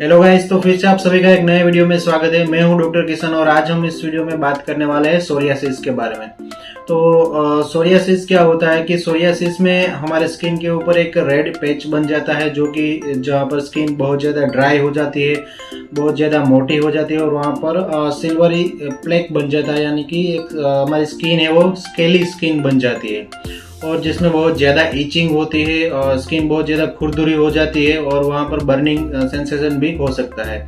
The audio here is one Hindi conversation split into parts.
हेलो गाइस, तो फिर से आप सभी का एक नए वीडियो में स्वागत है। मैं हूं डॉक्टर किशन और आज हम इस वीडियो में बात करने वाले हैं सोरियासिस के बारे में। तो सोरियासिस क्या होता है कि सोरियासिस में हमारे स्किन के ऊपर एक रेड पैच बन जाता है, जो कि जहाँ पर स्किन बहुत ज़्यादा ड्राई हो जाती है, बहुत ज़्यादा मोटी हो जाती है और वहाँ पर सिल्वरी प्लेक बन जाता है, यानी कि एक हमारी स्किन है वो स्केली स्किन बन जाती है और जिसमें बहुत ज़्यादा ईचिंग होती है और स्किन बहुत ज़्यादा खुरदुरी हो जाती है और वहाँ पर बर्निंग सेंसेशन भी हो सकता है।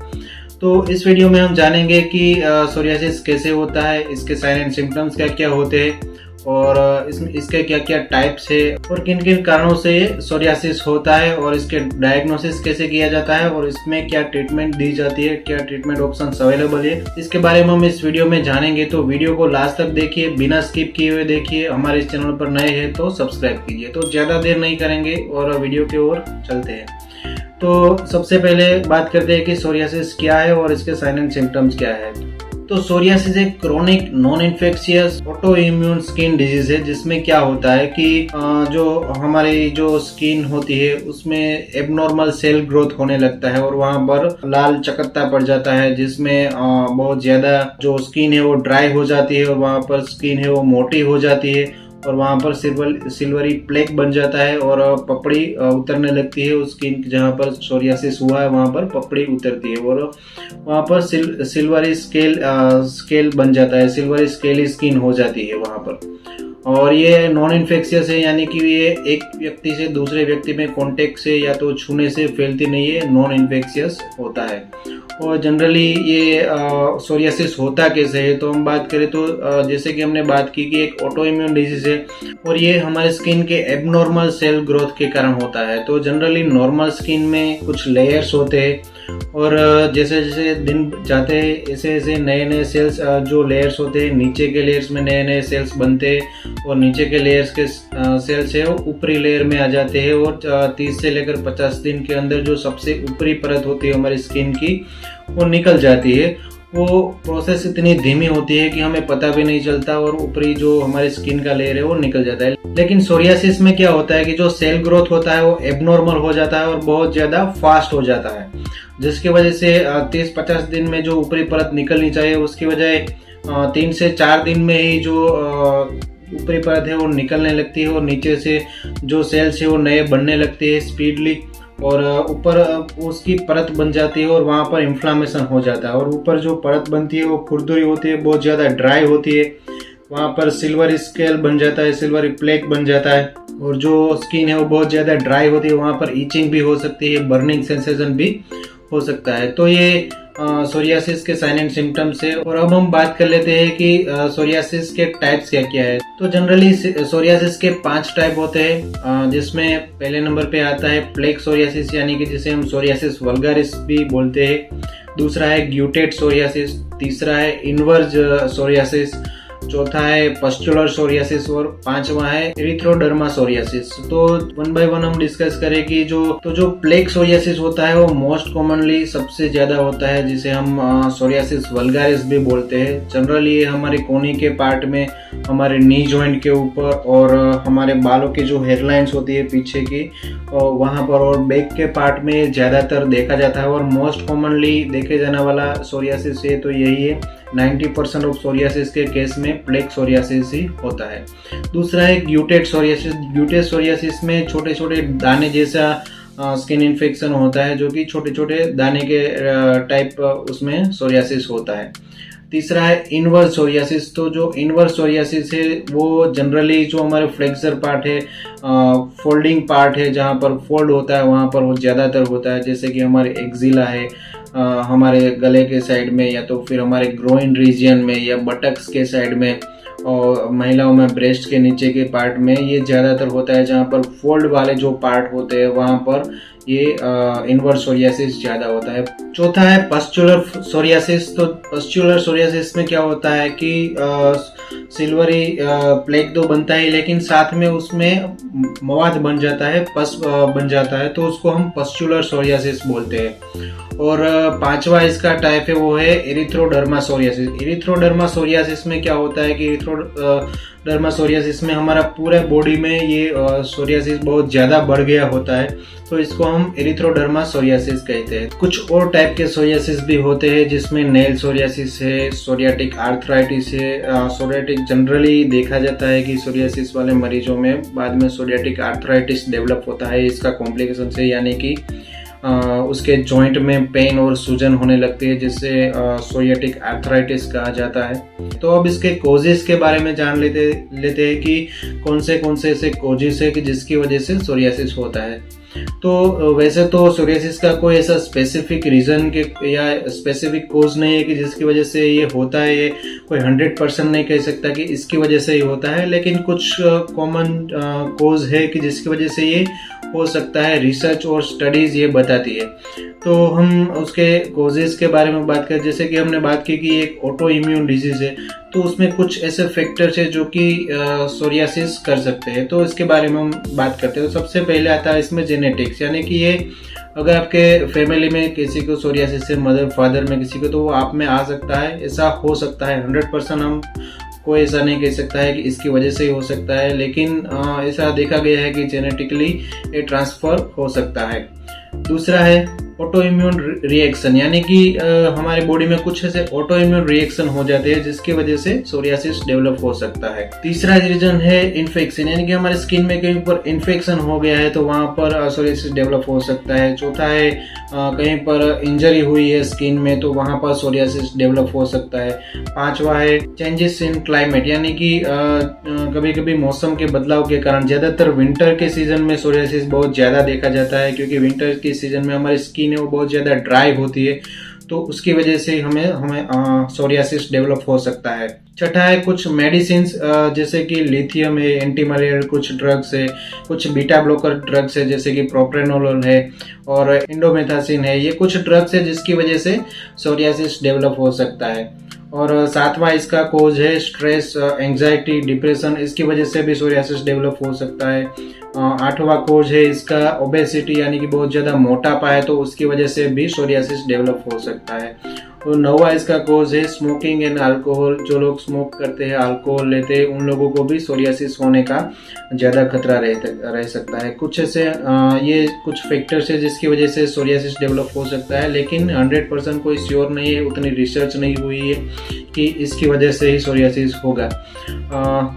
तो इस वीडियो में हम जानेंगे कि सोरियासिस कैसे होता है, इसके साइन एंड सिम्टम्स क्या क्या होते हैं और इसके क्या क्या टाइप्स है और किन किन कारणों से सोरियासिस होता है और इसके डायग्नोसिस कैसे किया जाता है और इसमें क्या ट्रीटमेंट दी जाती है, क्या ट्रीटमेंट ऑप्शंस अवेलेबल है, इसके बारे में हम इस वीडियो में जानेंगे। तो वीडियो को लास्ट तक देखिए, बिना स्किप किए हुए देखिए। हमारे इस चैनल पर नए हैं तो सब्सक्राइब कीजिए। तो ज्यादा देर नहीं करेंगे और वीडियो की ओर चलते हैं। तो सबसे पहले बात करते हैं कि सोरियासिस क्या है और इसके साइन एंड सिम्टम्स क्या है। तो सोरियासिस एक chronic non infectious auto immune skin disease है, जिसमें क्या होता है कि जो हमारी जो स्किन होती है उसमें एबनॉर्मल सेल ग्रोथ होने लगता है और वहां पर लाल चकत्ता पड़ जाता है, जिसमें बहुत ज्यादा जो स्किन है वो ड्राई हो जाती है और वहां पर स्किन है वो मोटी हो जाती है और वहां पर सिल्वरी प्लेक बन जाता है और पपड़ी उतरने लगती है। उस स्किन जहां पर सोरियासिस हुआ है वहां पर पपड़ी उतरती है और वहां पर सिल्वरी स्केल बन जाता है, सिल्वरी स्केली स्किन हो जाती है वहां पर। और ये नॉन इन्फेक्शियस है, यानी कि ये एक व्यक्ति से दूसरे व्यक्ति में कांटेक्ट से या तो छूने से फैलती नहीं है, नॉन इन्फेक्शियस होता है। और जनरली ये सोरियासिस होता कैसे है, तो हम बात करें तो जैसे कि हमने बात की कि एक ऑटो इम्यून डिजीज है और ये हमारे स्किन के एबनॉर्मल सेल ग्रोथ के कारण होता है। तो जनरली नॉर्मल स्किन में कुछ लेयर्स होते हैं और जैसे जैसे दिन जाते हैं ऐसे ऐसे नए नए सेल्स जो लेयर्स होते हैं, नीचे के लेयर्स में नए नए सेल्स बनते हैं और नीचे के लेयर्स के सेल्स है वो ऊपरी लेयर में आ जाते हैं और 30 से लेकर 50 दिन के अंदर जो सबसे ऊपरी परत होती है हमारी स्किन की वो निकल जाती है। वो प्रोसेस इतनी धीमी होती है कि हमें पता भी नहीं चलता और ऊपरी जो हमारी स्किन का लेयर है वो निकल जाता है। लेकिन सोरियासिस में क्या होता है कि जो सेल ग्रोथ होता है वो एबनॉर्मल हो जाता है और बहुत ज्यादा फास्ट हो जाता है, जिसकी वजह से 30-50 दिन में जो ऊपरी परत निकलनी चाहिए उसकी बजाय 3 से 4 दिन में ही जो ऊपरी परत है वो निकलने लगती है और नीचे से जो सेल्स है वो नए बनने लगते हैं स्पीडली और ऊपर उसकी परत बन जाती है और वहां पर इन्फ्लामेशन हो जाता है और ऊपर जो परत बनती है वो खुरदुरी होती है, बहुत ज्यादा ड्राई होती है, वहां पर सिल्वरी स्केल बन जाता है, सिल्वरी प्लेक बन जाता है और जो स्किन है वो बहुत ज्यादा ड्राई होती है, वहां पर ईचिंग भी हो सकती है, बर्निंग सेंसेशन भी हो सकता है। तो ये सोरियासिस के साइन एंड सिम्टम्स है। और अब हम बात कर लेते हैं कि सोरियासिस के टाइप्स क्या क्या है। तो जनरली सोरियासिस के 5 टाइप होते हैं, जिसमें पहले नंबर पे आता है प्लेक सोरियासिस, यानी कि जिसे हम सोरियासिस वल्गारिस भी बोलते हैं। दूसरा है ग्यूटेड सोरियासिस, तीसरा है इनवर्ज सोरियासिस, चौथा है पस्चुलर सोरियासिस और 5वां है एरिथ्रोडर्मा सोरियासिस। तो वन बाय वन हम डिस्कस करें कि जो प्लेक सोरियासिस होता है वो मोस्ट कॉमनली सबसे ज्यादा होता है, जिसे हम सोरियासिस वल्गारिस भी बोलते हैं। जनरली ये हमारे कोहनी के पार्ट में, हमारे नी जॉइंट के ऊपर और हमारे बालों की जो हेयरलाइंस होती है पीछे की वहां पर और बैक के पार्ट में ज्यादातर देखा जाता है और मोस्ट कॉमनली देखे जाने वाला सोरियासिस है तो यही है। 90% ऑफ सोरियासिस के केस में प्लेक सोरियासिस ही होता है। दूसरा है ग्यूटेड सोरियासिस। ग्यूटेड सोरियासिस में छोटे छोटे दाने जैसा स्किन इन्फेक्शन होता है, जो कि छोटे छोटे दाने के टाइप उसमें सोरियासिस होता है। तीसरा है इनवर्स सोरियासिस। तो जो इनवर्स सोरियासिस है वो जनरली जो हमारे फ्लेक्सर पार्ट है, फोल्डिंग पार्ट है, जहाँ पर फोल्ड होता है वहाँ पर वो ज्यादातर होता है, जैसे कि हमारे एक्जिला है, हमारे गले के साइड में या तो फिर हमारे ग्रोइन रीजन में या बटक्स के साइड में और महिलाओं में ब्रेस्ट के नीचे के पार्ट में ये ज्यादातर होता है। जहाँ पर फोल्ड वाले जो पार्ट होते हैं वहां पर ये इनवर्स सोरियासिस ज्यादा होता है। चौथा है पस्चुलर सोरियासिस। तो पस्चुलर सोरियासिस में क्या होता है कि सिल्वरी प्लेक तो बनता है लेकिन साथ में उसमें मवाद बन जाता है, पस बन जाता है, तो उसको हम पस्चुलर सोरियासिस बोलते हैं। और 5वां इसका टाइप है वो है एरिथ्रोडर्मा सोरियासिस। एरिथ्रोडर्मा सोरियासिस में क्या होता है कि डर्मा सोरियासिस में हमारा पूरे बॉडी में ये सोरियासिस बहुत ज्यादा बढ़ गया होता है, तो इसको हम एरिथ्रोडर्मा सोरियासिस कहते हैं। कुछ और टाइप के सोरियासिस भी होते हैं जिसमें नेल सोरियासिस है, सोरियाटिक आर्थराइटिस है। सोरियाटिक जनरली देखा जाता है कि सोरियासिस वाले मरीजों में बाद में सोरियाटिक आर्थराइटिस डेवलप होता है इसका कॉम्प्लिकेशन से, यानी कि उसके जॉइंट में पेन और सूजन होने लगती है, जिससे सोरियाटिक आर्थराइटिस कहा जाता है। तो अब इसके कोजेस के बारे में जान लेते हैं कि कौन से ऐसे कोजेस है कि जिसकी वजह से सोरियासिस होता है। तो वैसे तो सोरियासिस का कोई ऐसा स्पेसिफिक रीजन के या स्पेसिफिक कोज नहीं है कि जिसकी वजह से ये होता है, ये कोई 100% नहीं कह सकता कि इसकी वजह से ही होता है, लेकिन कुछ कॉमन कोज है कि जिसकी वजह से ये हो सकता है, रिसर्च और स्टडीज ये बताती है। तो हम उसके कोजेस के बारे में बात करें, जैसे कि हमने बात की कि एक ऑटो इम्यून डिजीज है, तो उसमें कुछ ऐसे फैक्टर्स है जो कि सोरियासिस कर सकते हैं, तो इसके बारे में हम बात करते हैं। तो सबसे पहले आता है इसमें जेनेटिक्स, यानी कि ये अगर आपके फैमिली में किसी को सोरियासिस है, मदर फादर में किसी को, तो वो आप में आ सकता है, ऐसा हो सकता है। 100% हम कोई ऐसा नहीं कह सकता है कि इसकी वजह से ही हो सकता है, लेकिन ऐसा देखा गया है कि जेनेटिकली ये ट्रांसफर हो सकता है। दूसरा है ऑटो इम्यून रिएक्शन, यानी कि हमारे बॉडी में कुछ ऐसे ऑटो इम्यून रिएक्शन हो जाते हैं जिसकी वजह से सोरियासिस डेवलप हो सकता है। तीसरा रीजन है इन्फेक्शन, यानी कि हमारे स्किन में कहीं पर इन्फेक्शन हो गया है तो वहां पर सोरियासिस डेवलप हो सकता है। चौथा है कहीं पर इंजरी हुई है स्किन में तो वहां पर सोरियासिस डेवलप हो सकता है। पांचवा है चेंजेस इन क्लाइमेट, यानी कि कभी कभी मौसम के बदलाव के कारण, ज्यादातर विंटर के सीजन में सोरियासिस बहुत ज्यादा देखा जाता है, क्योंकि विंटर के सीजन में हमारी स्किन है वो बहुत ज्यादा ड्राई होती है, तो उसकी वजह से हमें सोरियासिस डेवलप हो सकता है। छठा है कुछ मेडिसिन, जैसे कि लिथियम है, एंटी मलेरियल कुछ ड्रग्स है, कुछ बीटा ब्लॉकर ड्रग्स है जैसे कि प्रोप्रेनोलोल है और इंडोमेथासिन है, ये कुछ ड्रग्स है जिसकी वजह से सोरियासिस डेवलप हो सकता है। और सातवां इसका कोज है स्ट्रेस, एंजाइटी, डिप्रेशन, इसकी वजह से भी सोरियासिस डेवलप हो सकता है। आठवां कोज है इसका ओबेसिटी, यानी कि बहुत ज्यादा मोटापा है तो उसकी वजह से भी सोरियासिस डेवलप हो सकता है। और नौवां इसका कोज है स्मोकिंग एंड अल्कोहल, जो लोग स्मोक करते हैं, अल्कोहल लेते हैं, उन लोगों को भी सोरियासिस होने का ज्यादा खतरा रह सकता है। कुछ ऐसे ये कुछ फैक्टर्स है जिसकी वजह से सोरियासिस डेवलप हो सकता है, लेकिन 100% कोई श्योर नहीं है, उतनी रिसर्च नहीं हुई है कि इसकी वजह से ही सोरियासिस होगा।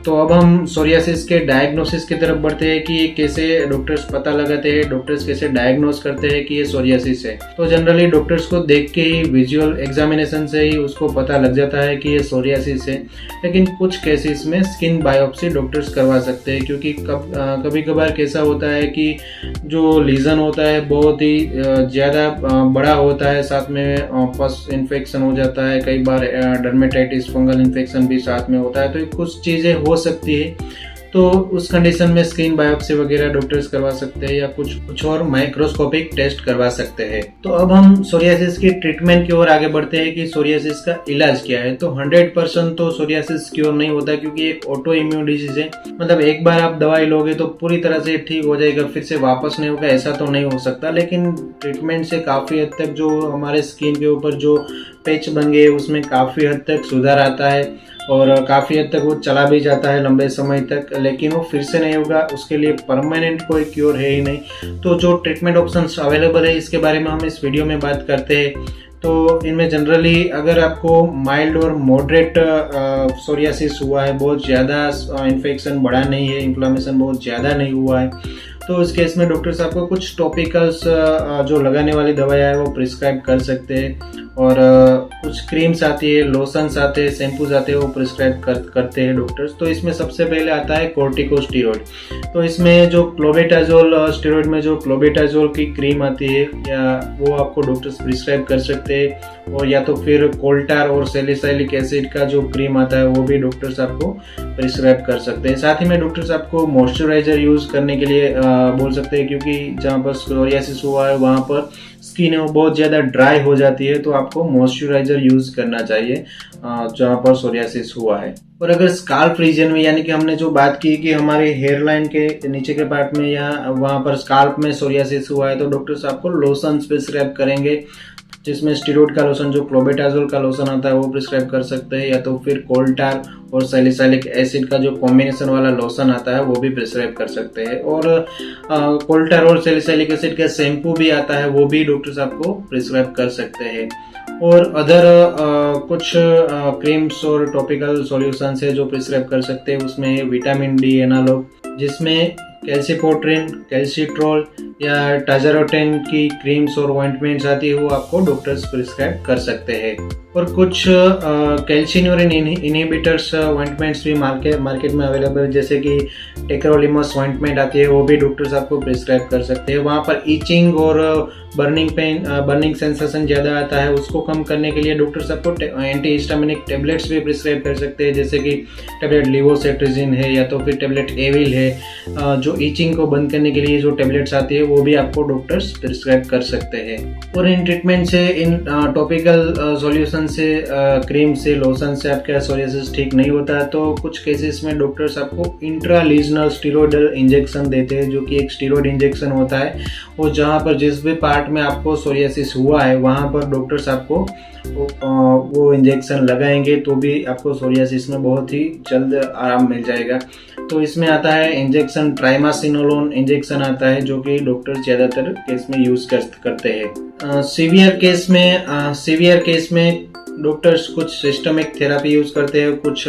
तो अब हम सोरियासिस के डायग्नोसिस की तरफ बढ़ते हैं कि ये कैसे डॉक्टर्स पता लगाते हैं, डॉक्टर्स कैसे डायग्नोस करते हैं कि ये सोरियासिस है। तो जनरली डॉक्टर्स को देख के ही, विजुअल एग्जामिनेशन से ही उसको पता लग जाता है कि ये सोरियासिस है, लेकिन कुछ केसेस में स्किन बायोप्सी डॉक्टर्स करवा सकते हैं, क्योंकि कभी कभार कैसा होता है कि जो लीजन होता है बहुत ही ज्यादा बड़ा होता है, साथ में पस इन्फेक्शन हो जाता है, कई बार डर्मेटाइटिस, फंगल इन्फेक्शन भी साथ में होता है, तो कुछ चीजें हो सकती है। तो उस कंडीशन में स्किन बायोप्सी वगैरह डॉक्टर्स करवा सकते हैं या कुछ और माइक्रोस्कोपिक टेस्ट करवा सकते हैं। तो अब हम सोरियासिस की ट्रीटमेंट की ओर आगे बढ़ते हैं कि सोरियासिस का इलाज क्या है। तो 100% तो सोरियासिस क्योर नहीं होता, क्योंकि एक ऑटो इम्यून डिजीज है, मतलब एक बार आप दवाई लोगे तो पूरी तरह से ठीक हो जाएगा, फिर से वापस नहीं होगा, ऐसा तो नहीं हो सकता। लेकिन ट्रीटमेंट से काफी हद तक जो हमारे स्किन के ऊपर जो पैच बन गए उसमें काफी हद तक सुधार आता है और काफी हद तक वो चला भी जाता है लंबे समय तक, लेकिन वो फिर से नहीं होगा, उसके लिए परमानेंट कोई क्योर है ही नहीं। तो जो ट्रीटमेंट ऑप्शंस अवेलेबल है इसके बारे में हम इस वीडियो में बात करते हैं। तो इनमें जनरली अगर आपको माइल्ड और मॉडरेट सोरियासिस हुआ है, बहुत ज़्यादा इन्फेक्शन बढ़ा नहीं है, इन्फ्लेमेशन बहुत ज़्यादा नहीं हुआ है, तो इस केस में डॉक्टर्स आपको कुछ टॉपिकल्स जो लगाने वाली दवाइयाँ है वो प्रिस्क्राइब कर सकते हैं, और कुछ क्रीम्स आती है, लोशंस आते हैं, शैम्पूज आते हैं, वो प्रिस्क्राइब करते हैं डॉक्टर्स। तो इसमें सबसे पहले आता है कोर्टिकोस्टेरॉइड। तो इसमें जो क्लोबेटाजोल, स्टेरॉइड में जो क्लोबेटाजोल की क्रीम आती है या वो आपको डॉक्टर्स प्रिस्क्राइब कर सकते हैं, और या तो फिर कोल्टार और सैलिसाइलिक एसिड का जो क्रीम आता है वो भी डॉक्टर्स आपको प्रिस्क्राइब कर सकते हैं। साथ ही में डॉक्टर्स आपको मॉइस्चराइजर यूज करने के लिए बोल सकते हैं, क्योंकि जहाँ पर सोरियासिस हुआ है वहाँ पर स्किन है वो बहुत ज़्यादा ड्राई हो जाती है, तो आपको मॉइस्चराइजर यूज करना चाहिए जहाँ पर सोरियासिस हुआ है। और अगर स्काल्प रीजन में, यानी कि हमने जो बात की कि हमारे हेयर लाइन के नीचे के पार्ट में या वहाँ पर स्काल्प में सोरियासिस हुआ है, तो डॉक्टर्स आपको लोशन प्रिस्क्राइब करेंगे, जिसमें स्टीरॉयड का लोशन जो क्लोबेटाजोल का लोशन आता है वो प्रिस्क्राइब कर सकते हैं, या तो फिर कोल्टार और सैलिसाइलिक एसिड का जो कॉम्बिनेशन वाला लोशन आता है वो भी प्रिस्क्राइब कर सकते हैं। और कोल्टार और सैलिसाइलिक एसिड का शैम्पू भी आता है, वो भी डॉक्टर्स आपको प्रिस्क्राइब कर सकते हैं। और अदर कुछ क्रीम्स और टॉपिकल सॉल्यूशंस है जो प्रिस्क्राइब कर सकते हैं। उसमें विटामिन डी एनालॉग, जिसमें कैल्सीपोट्रिन, कैल्सीट्रोल या टाजारोटेन की क्रीम्स और ऑइंटमेंट्स आती है, वो आपको डॉक्टर्स प्रिस्क्राइब कर सकते हैं। और कुछ कैल्शिन्यूरिन इनहिबिटर्स ऑइंटमेंट्स भी मार्केट में अवेलेबल है, जैसे कि टेक्रोलिमस ऑइंटमेंट आती है, वो भी डॉक्टर्स आपको प्रिस्क्राइब कर सकते हैं। वहाँ पर ईचिंग और बर्निंग सेंसेशन ज़्यादा आता है, उसको कम करने के लिए डॉक्टर्स आपको एंटी हिस्टामिनिक टेबलेट्स भी प्रिस्क्राइब कर सकते हैं, जैसे कि टेबलेट लिवोसेट्रिजिन है या तो फिर टेबलेट एविल है। जो ईचिंग को बंद करने के लिए जो टेबलेट्स आती है वो भी आपको डॉक्टर्स प्रिस्क्राइब कर सकते हैं। और इन ट्रीटमेंट से, इन टॉपिकल सॉल्यूशन से, क्रीम से, लोशन से आपका सोरियासिस ठीक नहीं होता है, तो कुछ केसेस में डॉक्टर्स आपको इंट्रालीजनल स्टीरॉयडल इंजेक्शन देते हैं, जो कि एक स्टीरॉयड इंजेक्शन होता है। और जहाँ पर जिस भी पार्ट में आपको सोरियासिस हुआ है वहाँ पर डॉक्टर्स आपको वो इंजेक्शन लगाएंगे, तो भी आपको सोरियासिस में बहुत ही जल्द आराम मिल जाएगा। तो इसमें आता है इंजेक्शन, ट्राइमासिनोलोन इंजेक्शन आता है, जो कि डॉक्टर ज़्यादातर केस में यूज करते हैं। सीवियर केस में डॉक्टर्स कुछ सिस्टमिक थेरापी यूज करते हैं, कुछ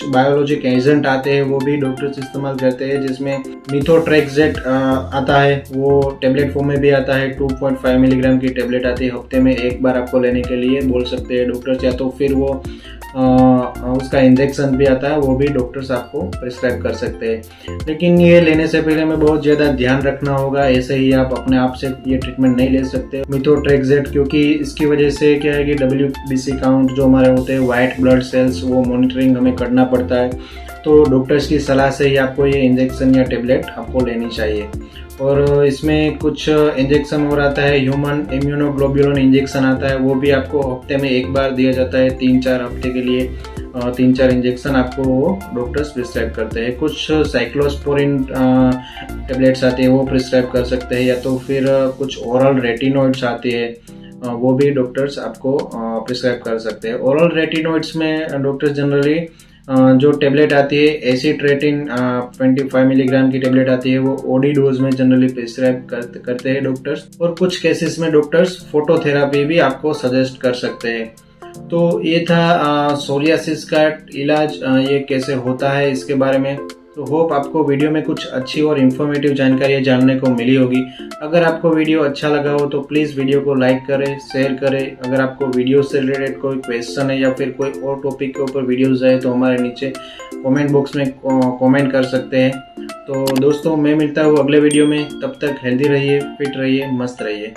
बायोलॉजिक एजेंट आते हैं वो भी डॉक्टर्स इस्तेमाल करते हैं, जिसमें मिथोट्रेक्सेट आता है, वो टेबलेट फॉर्म में भी आता है। 2.5 मिलीग्राम की टेबलेट आती है, हफ्ते में एक बार आपको लेने के लिए बोल सकते हैं डॉक्टर्स, या तो फिर वो उसका इंजेक्शन भी आता है, वो भी डॉक्टर्स आपको प्रिस्क्राइब कर सकते हैं। लेकिन ये लेने से पहले में बहुत ज़्यादा ध्यान रखना होगा, ऐसे ही आप अपने आप से ये ट्रीटमेंट नहीं ले सकते मिथोट्रेक्सेट, क्योंकि इसकी वजह से क्या है कि WBC काउंट जो हमारे होते हैं, वाइट ब्लड सेल्स, वो मॉनिटरिंग हमें करना पड़ता है। तो डॉक्टर्स की सलाह से ही आपको ये इंजेक्शन या टेबलेट आपको लेनी चाहिए। और इसमें कुछ इंजेक्शन और आता है, ह्यूमन इम्यूनोग्लोबुलिन इंजेक्शन आता है, वो भी आपको हफ्ते में एक बार दिया जाता है, 3-4 हफ्ते के लिए 3-4 इंजेक्शन आपको वो डॉक्टर्स प्रिस्क्राइब करते हैं। कुछ साइक्लोस्पोरिन टेबलेट्स आती है, वो प्रिस्क्राइब कर सकते हैं, या तो फिर कुछ ओरल रेटिनॉइड्स आती है, वो भी डॉक्टर्स आपको प्रिस्क्राइब कर सकते हैं। ओरल रेटिनॉइड्स में डॉक्टर्स जनरली जो टेबलेट आती है एसिट्रेटिन 25 मिलीग्राम की टेबलेट आती है, वो ओडी डोज में जनरली प्रिस्क्राइब करते हैं डॉक्टर्स। और कुछ केसेस में डॉक्टर्स फोटोथेरापी भी आपको सजेस्ट कर सकते हैं। तो ये था सोरियासिस का इलाज, ये कैसे होता है इसके बारे में। तो होप आपको वीडियो में कुछ अच्छी और इन्फॉर्मेटिव जानकारी जानने को मिली होगी। अगर आपको वीडियो अच्छा लगा हो तो प्लीज़ वीडियो को लाइक करें, शेयर करें। अगर आपको वीडियो से रिलेटेड कोई क्वेश्चन है या फिर कोई और टॉपिक के ऊपर वीडियोज़ है तो हमारे नीचे कमेंट बॉक्स में कमेंट कर सकते हैं। तो दोस्तों, मैं मिलता हूँ अगले वीडियो में, तब तक हेल्दी रहिए, फिट रहिए, मस्त रहिए।